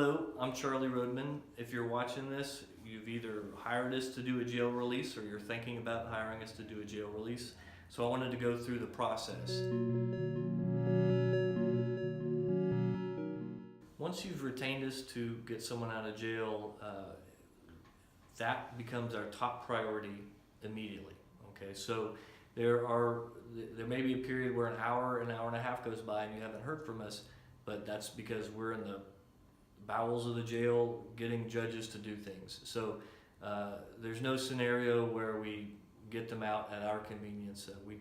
Hello, I'm Charlie Roadman. If you're watching this, you've either hired us to do a jail release or you're thinking about hiring us to do a jail release. So I wanted to go through the process. Once you've retained us to get someone out of jail, that becomes our top priority immediately. Okay, so there may be a period where an hour and a half goes by and you haven't heard from us, but that's because we're in the bowels of the jail getting judges to do things. So there's no scenario where we get them out at our convenience. We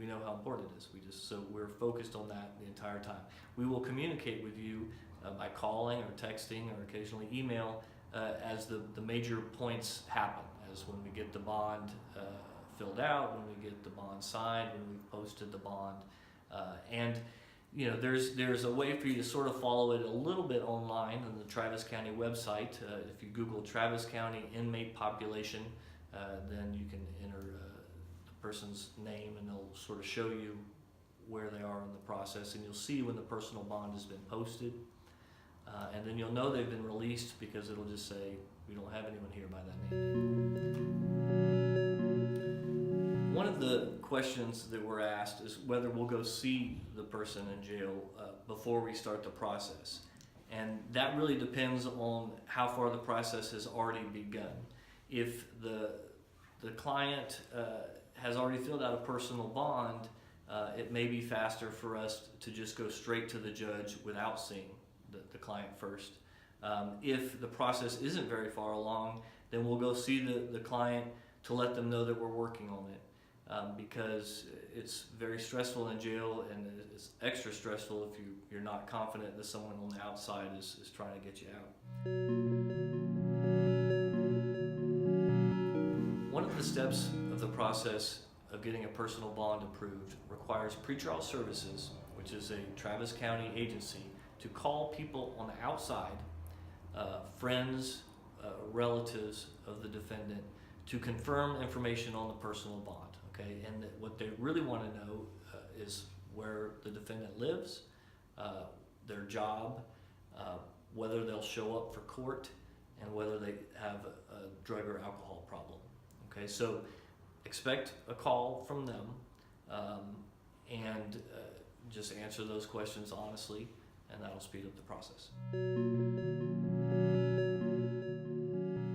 know how important it is. So we're focused on that the entire time. We will communicate with you by calling or texting or occasionally email as the major points happen, as when we get the bond filled out, when we get the bond signed, when we've posted the bond, and you know, there's a way for you to sort of follow it a little bit online on the Travis County website. If you Google Travis County inmate population, then you can enter the person's name and they'll sort of show you where they are in the process, and you'll see when the personal bond has been posted. And then you'll know they've been released because it'll just say, we don't have anyone here by that name. One of the questions that we're asked is whether we'll go see the person in jail before we start the process. And that really depends on how far the process has already begun. If the client has already filled out a personal bond, it may be faster for us to just go straight to the judge without seeing the client first. If the process isn't very far along, then we'll go see the client to let them know that we're working on it. Because it's very stressful in jail, and it's extra stressful if you're not confident that someone on the outside is trying to get you out. One of the steps of the process of getting a personal bond approved requires pretrial services, which is a Travis County agency, to call people on the outside, friends, relatives of the defendant, to confirm information on the personal bond. Okay, and what they really want to know is where the defendant lives, their job, whether they'll show up for court, and whether they have a drug or alcohol problem. Okay, so expect a call from them, and just answer those questions honestly, and that'll speed up the process.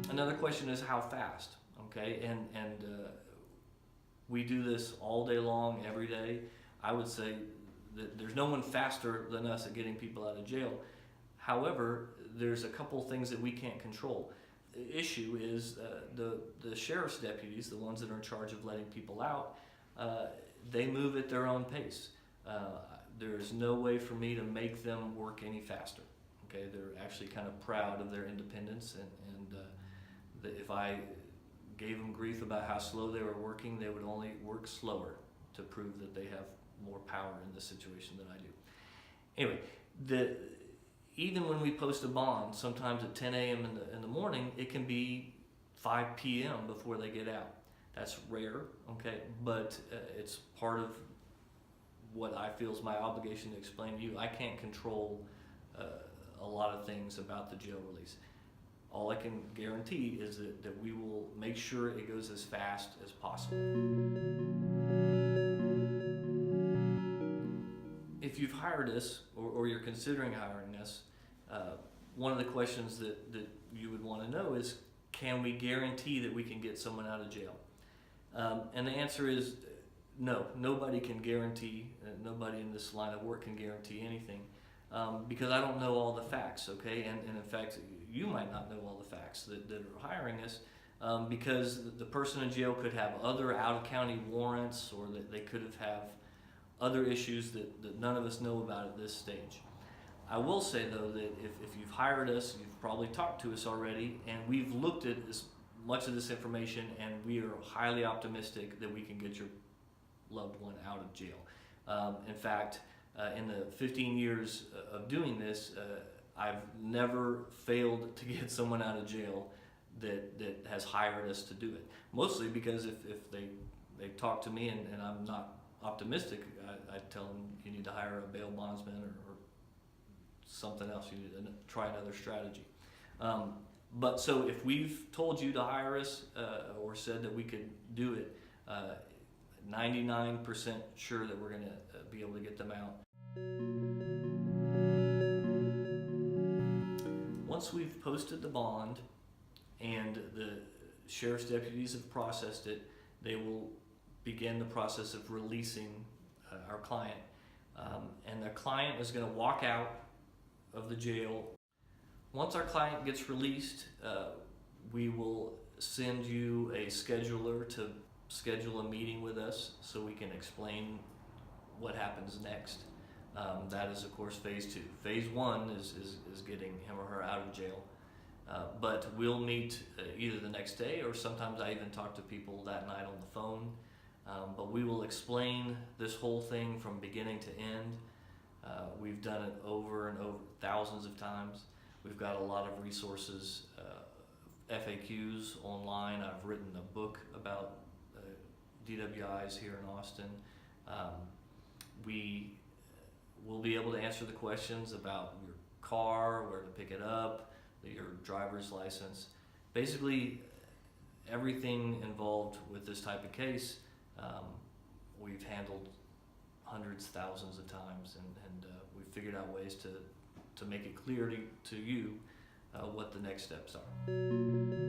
Another question is how fast. Okay, and we do this all day long, every day. I would say that there's no one faster than us at getting people out of jail. However, there's a couple things that we can't control. The issue is the sheriff's deputies, the ones that are in charge of letting people out, they move at their own pace. There's no way for me to make them work any faster. Okay, they're actually kind of proud of their independence, and if I gave them grief about how slow they were working, they would only work slower to prove that they have more power in this situation than I do. Anyway, even when we post a bond, sometimes at 10 a.m. in the morning, it can be 5 p.m. before they get out. That's rare, okay, but it's part of what I feel is my obligation to explain to you. I can't control a lot of things about the jail release. All I can guarantee is that we will make sure it goes as fast as possible. If you've hired us or you're considering hiring us, one of the questions that you would want to know is, can we guarantee that we can get someone out of jail? And the answer is no. Nobody can guarantee, nobody in this line of work can guarantee anything. Because I don't know all the facts, okay? And in fact, you might not know all the facts that are hiring us, because the person in jail could have other out-of-county warrants, or that they could have other issues that none of us know about at this stage. I will say, though, that if you've hired us, you've probably talked to us already, and we've looked at much of this information, and we are highly optimistic that we can get your loved one out of jail. In fact, in the 15 years of doing this, I've never failed to get someone out of jail that has hired us to do it. Mostly because if they talk to me and I'm not optimistic, I tell them you need to hire a bail bondsman or something else. You need to try another strategy. But so if we've told you to hire us or said that we could do it, 99% sure that we're going to be able to get them out. Once we've posted the bond and the sheriff's deputies have processed it, they will begin the process of releasing our client. And the client is going to walk out of the jail. Once our client gets released, we will send you a scheduler to schedule a meeting with us so we can explain what happens next. That is, of course, phase 2. Phase 1 is getting him or her out of jail. But we'll meet either the next day, or sometimes I even talk to people that night on the phone. But we will explain this whole thing from beginning to end. We've done it over and over, thousands of times. We've got a lot of resources, FAQs online. I've written a book about DWIs here in Austin. We will be able to answer the questions about your car, where to pick it up, your driver's license. Basically, everything involved with this type of case, we've handled hundreds, thousands of times, and we've figured out ways to make it clear to you what the next steps are.